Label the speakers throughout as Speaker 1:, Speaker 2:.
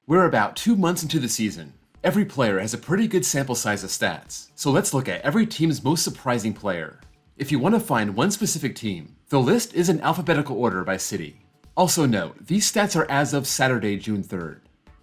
Speaker 1: We're about 2 months into the season. Every player has a pretty good sample size of stats, so let's look at every team's most surprising player. If you want to find one specific team, the list is in alphabetical order by city. Also note, these stats are as of Saturday, June 3rd.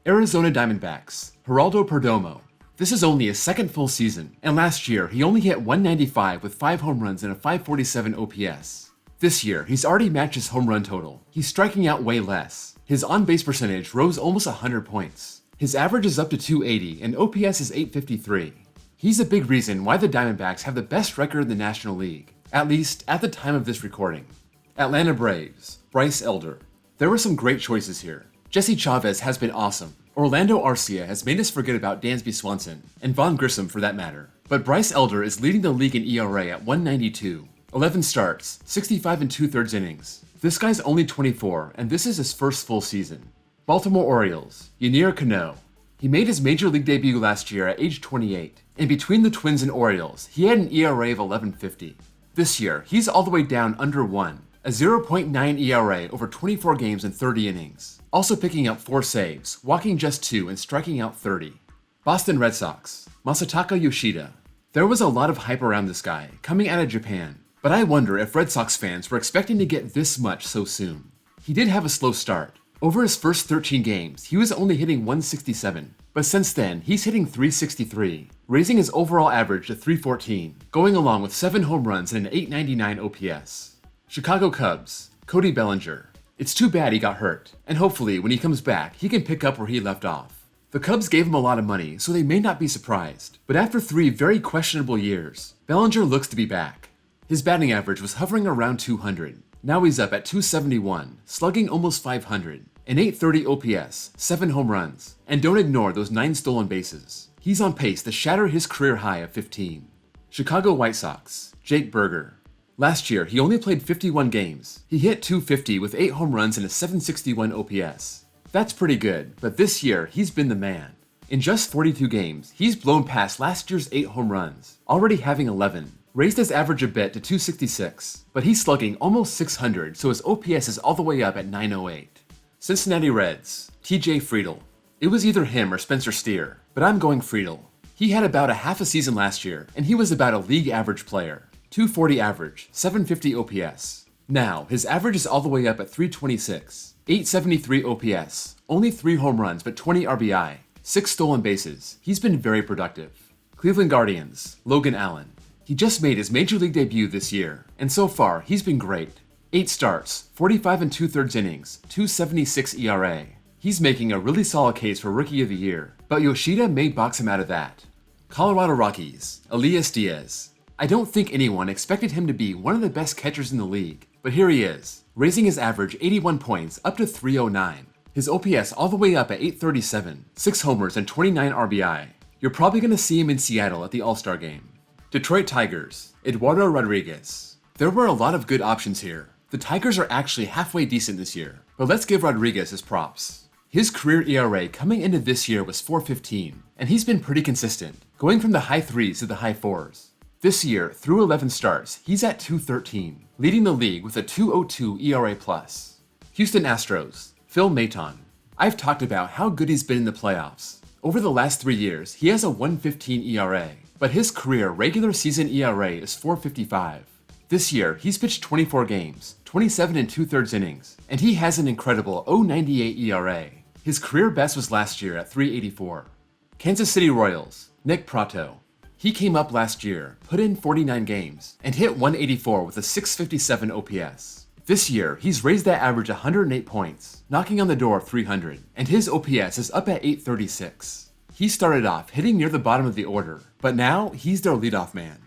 Speaker 1: Arizona Diamondbacks, Geraldo Perdomo. This is only his second full season, and last year he only hit 195 with 5 home runs and a 547 OPS. This year, he's already matched his home run total. He's striking out way less. His on-base percentage rose almost 100 points. His average is up to 280 and OPS is 853. He's a big reason why the Diamondbacks have the best record in the National League, at least at the time of this recording. Atlanta Braves, Bryce Elder. There were some great choices here. Jesse Chavez has been awesome. Orlando Arcia has made us forget about Dansby Swanson, and Vaughn Grissom for that matter. But Bryce Elder is leading the league in ERA at 192. 11 starts, 65 2/3 innings. This guy's only 24, and this is his first full season. Baltimore Orioles, Yennier Cano. He made his major league debut last year at age 28, and between the Twins and Orioles, he had an ERA of 11.50. This year, he's all the way down under 1, a 0.9 ERA over 24 games and 30 innings. Also picking up 4 saves, walking just 2 and striking out 30. Boston Red Sox, Masataka Yoshida. There was a lot of hype around this guy, coming out of Japan, but I wonder if Red Sox fans were expecting to get this much so soon. He did have a slow start. Over his first 13 games, he was only hitting 167, but since then, he's hitting 363, raising his overall average to 314, going along with 7 home runs and an 899 OPS. Chicago Cubs, Cody Bellinger. It's too bad he got hurt, and hopefully when he comes back, he can pick up where he left off. The Cubs gave him a lot of money, so they may not be surprised, but after 3 very questionable years, Bellinger looks to be back. His batting average was hovering around 200. Now he's up at 271, slugging almost 500, an 830 OPS, 7 home runs, and don't ignore those 9 stolen bases. He's on pace to shatter his career high of 15. Chicago White Sox, Jake Burger. Last year, he only played 51 games. He hit 250 with 8 home runs and a 761 OPS. That's pretty good, but this year, he's been the man. In just 42 games, he's blown past last year's 8 home runs, already having 11. Raised his average a bit to 266, but he's slugging almost 600, so his OPS is all the way up at 908. Cincinnati Reds, TJ FRIEDL. It was either him or Spencer Steer, but I'm going FRIEDL. He had about a half a season last year, and he was about a league average player. 240 average, 750 OPS. Now, his average is all the way up at 326, 873 OPS, only 3 home runs but 20 RBI, 6 stolen bases. He's been very productive. Cleveland Guardians, Logan Allen. He just made his major league debut this year, and so far, he's been great. 8 starts, 45 2/3 innings, 276 ERA. He's making a really solid case for Rookie of the Year, but Yoshida may box him out of that. Colorado Rockies, Elias Diaz. I don't think anyone expected him to be one of the best catchers in the league, but here he is, raising his average 81 points up to 309. His OPS all the way up at 837, 6 homers and 29 RBI. You're probably going to see him in Seattle at the All-Star game. Detroit Tigers, Eduardo Rodriguez. There were a lot of good options here. The Tigers are actually halfway decent this year, but let's give Rodriguez his props. His career ERA coming into this year was 4.15, and he's been pretty consistent, going from the high 3s to the high 4s. This year, through 11 starts, he's at 213, leading the league with a 202 ERA+. Houston Astros, Phil Maton. I've talked about how good he's been in the playoffs. Over the last 3 years, he has a 1.15 ERA, but his career regular season ERA is 4.55. This year, he's pitched 24 games, 27 2/3 innings, and he has an incredible 0.98 ERA. His career best was last year at 3.84. Kansas City Royals, Nick Pratto. He came up last year, put in 49 games, and hit 184 with a 657 OPS. This year, he's raised that average 108 points, knocking on the door of 300, and his OPS is up at 836. He started off hitting near the bottom of the order, but now he's their leadoff man.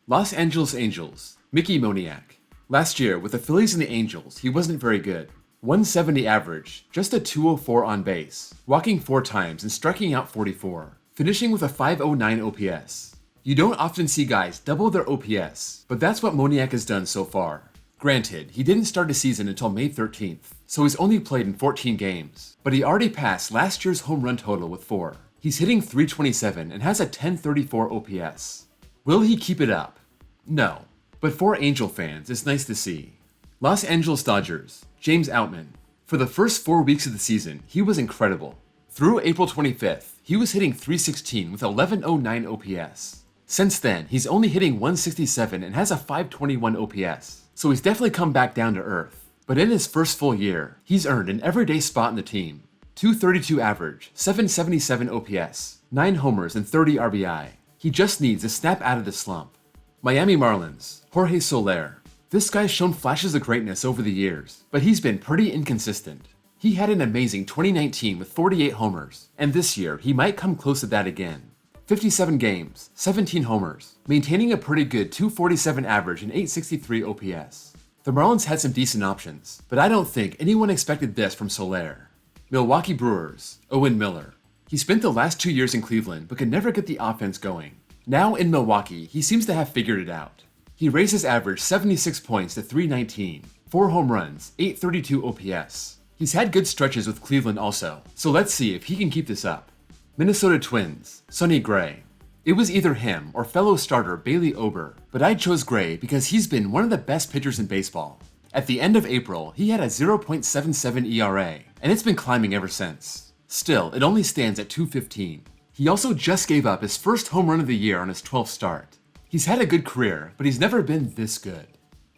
Speaker 1: Los Angeles Angels, Mickey Moniak. Last year, with the Phillies and the Angels, he wasn't very good. 170 average, just a 204 on base, walking 4 times and striking out 44, finishing with a 509 OPS. You don't often see guys double their OPS, but that's what Moniak has done so far. Granted, he didn't start the season until May 13th, so he's only played in 14 games, but he already passed last year's home run total with 4. He's hitting 327 and has a 1034 OPS. Will he keep it up? No, but for Angel fans, it's nice to see. Los Angeles Dodgers, James OUTMAN. For the first 4 weeks of the season, he was incredible. Through April 25th, he was hitting .316 with 1109 OPS. Since then, he's only hitting .167 and has a .521 OPS, so he's definitely come back down to earth. But in his first full year, he's earned an everyday spot in the team. .232 average, 777 OPS, 9 homers and 30 RBI. He just needs to snap out of the slump. Miami Marlins, Jorge Soler. This guy's shown flashes of greatness over the years, but he's been pretty inconsistent. He had an amazing 2019 with 48 homers, and this year he might come close to that again. 57 games, 17 homers, maintaining a pretty good .247 average and 863 OPS. The Marlins had some decent options, but I don't think anyone expected this from Soler. Milwaukee Brewers, Owen Miller. He spent the last 2 years in Cleveland but could never get the offense going. Now in Milwaukee, he seems to have figured it out. He raised his average 76 points to .319, 4 home runs, 832 OPS. He's had good stretches with Cleveland also, so let's see if he can keep this up. Minnesota Twins, Sonny Gray. It was either him or fellow starter Bailey Ober, but I chose Gray because he's been one of the best pitchers in baseball. At the end of April, he had a 0.77 ERA, and it's been climbing ever since. Still, it only stands at .215. He also just gave up his first home run of the year on his 12th start. He's had a good career, but he's never been this good.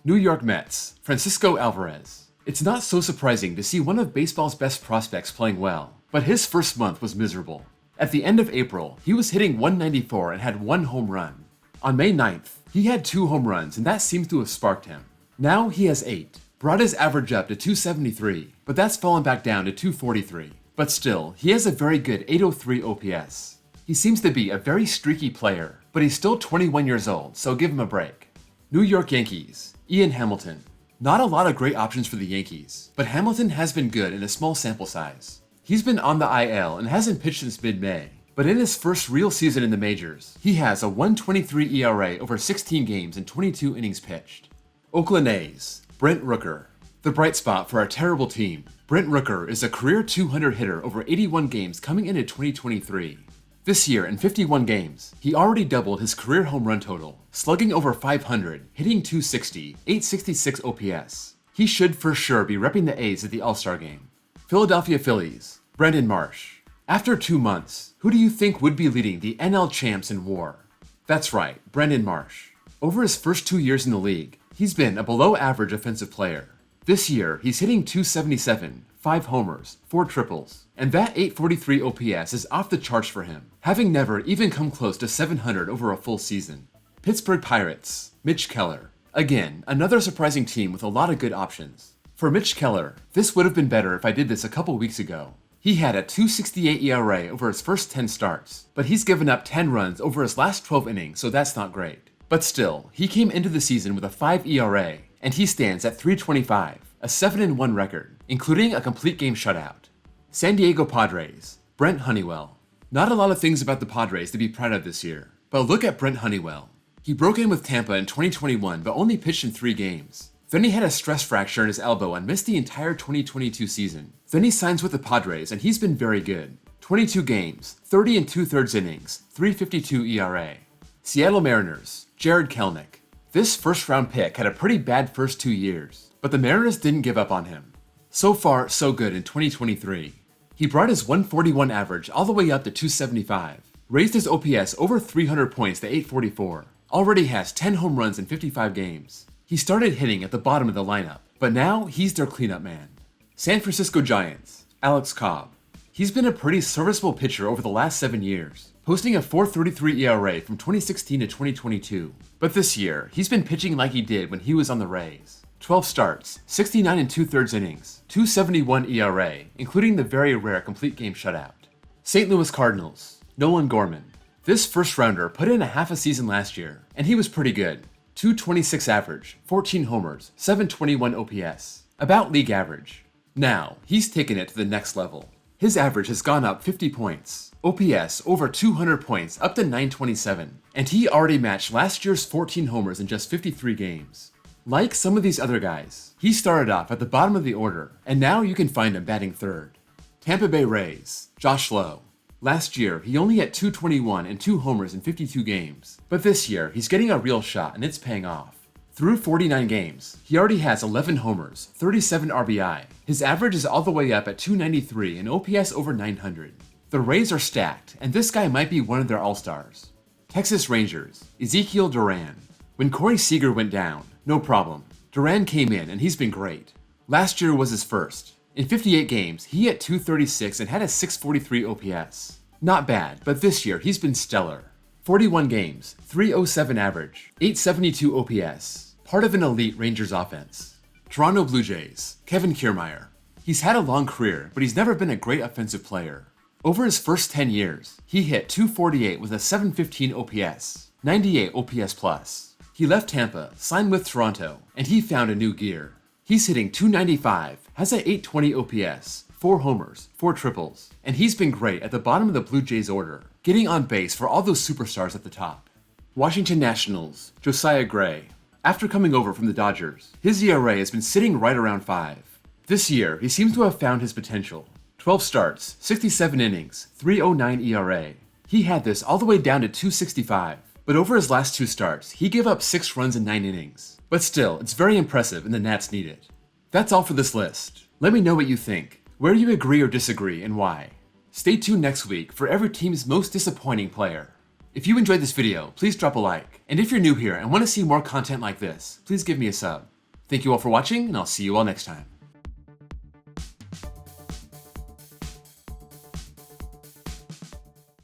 Speaker 1: New York Mets, Francisco Alvarez. It's not so surprising to see one of baseball's best prospects playing well, but his first month was miserable. At the end of April, he was hitting .194 and had 1 home run. On May 9th, he had 2 home runs and that seems to have sparked him. Now he has 8, brought his average up to .273, but that's fallen back down to .243. But still, he has a very good .803 OPS. He seems to be a very streaky player, but he's still 21 years old, so give him a break. New York Yankees, Ian Hamilton. Not a lot of great options for the Yankees, but Hamilton has been good in a small sample size. He's been on the IL and hasn't pitched since mid-May, but in his first real season in the majors, he has a .123 ERA over 16 games and 22 innings pitched. Oakland A's, Brent Rooker. The bright spot for a terrible team. Brent Rooker is a career .200 hitter over 81 games coming into 2023. This year, in 51 games, he already doubled his career home run total, slugging over .500, hitting .260, 866 OPS. He should for sure be repping the A's at the All-Star game. Philadelphia Phillies, Brandon Marsh. After 2 months, who do you think would be leading the NL champs in WAR? That's right, Brandon Marsh. Over his first 2 years in the league, he's been a below-average offensive player. This year, he's hitting .277, 5 homers, 4 triples, and that 843 OPS is off the charts for him, having never even come close to 700 over a full season. Pittsburgh Pirates, Mitch Keller. Again, another surprising team with a lot of good options. For Mitch Keller, this would have been better if I did this a couple weeks ago. He had a .268 ERA over his first 10 starts, but he's given up 10 runs over his last 12 innings, so that's not great. But still, he came into the season with a 5 ERA, and he stands at .325, a 7-1 record, including a complete game shutout. San Diego Padres, Brent Honeywell. Not a lot of things about the Padres to be proud of this year, but look at Brent Honeywell. He broke in with Tampa in 2021 but only pitched in 3 games. Then he had a stress fracture in his elbow and missed the entire 2022 season. Then he signs with the Padres and he's been very good. 22 games, 30 2/3 innings, .352 ERA. Seattle Mariners, Jared Kelenic. This first-round pick had a pretty bad first 2 years, but the Mariners didn't give up on him. So far, so good in 2023. He brought his .141 average all the way up to .275, raised his OPS over 300 points to .844, already has 10 home runs in 55 games. He started hitting at the bottom of the lineup, but now he's their cleanup man. San Francisco Giants, Alex Cobb. He's been a pretty serviceable pitcher over the last 7 years, posting a .433 ERA from 2016 to 2022. But this year, he's been pitching like he did when he was on the Rays. 12 starts, 69 2/3 innings, .271 ERA, including the very rare complete game shutout. St. Louis Cardinals, Nolan Gorman. This first-rounder put in a half a season last year, and he was pretty good. .226 average, 14 homers, 721 OPS, about league average. Now, he's taken it to the next level. His average has gone up 50 points, OPS over 200 points up to .927, and he already matched last year's 14 homers in just 53 games. Like some of these other guys, he started off at the bottom of the order, and now you can find him batting third. Tampa Bay Rays, Josh Lowe. Last year, he only had .221 and 2 homers in 52 games, but this year, he's getting a real shot and it's paying off. Through 49 games, he already has 11 homers, 37 RBI, His average is all the way up at 293 and OPS over 900. The Rays are stacked, and this guy might be one of their all-stars. Texas Rangers, Ezekiel Duran. When Corey Seager went down, no problem. Duran came in, and he's been great. Last year was his first. In 58 games, he hit 236 and had a 643 OPS. Not bad, but this year he's been stellar. 41 games, 307 average, 872 OPS. Part of an elite Rangers offense. Toronto Blue Jays, Kevin Kiermaier. He's had a long career, but he's never been a great offensive player. Over his first 10 years, he hit 248 with a 715 OPS, 98 OPS plus. He left Tampa, signed with Toronto, and he found a new gear. He's hitting 295, has an 820 OPS, 4 homers, 4 triples, and he's been great at the bottom of the Blue Jays order, getting on base for all those superstars at the top. Washington Nationals, Josiah Gray. After coming over from the Dodgers, his ERA has been sitting right around 5. This year, he seems to have found his potential. 12 starts, 67 innings, 3.09 ERA. He had this all the way down to 265, but over his last 2 starts, he gave up 6 runs in 9 innings. But still, it's very impressive and the Nats need it. That's all for this list. Let me know what you think, where you agree or disagree, and why. Stay tuned next week for every team's most disappointing player. If you enjoyed this video, please drop a like, and if you're new here and want to see more content like this, please give me a sub. Thank you all for watching, and I'll see you all next time.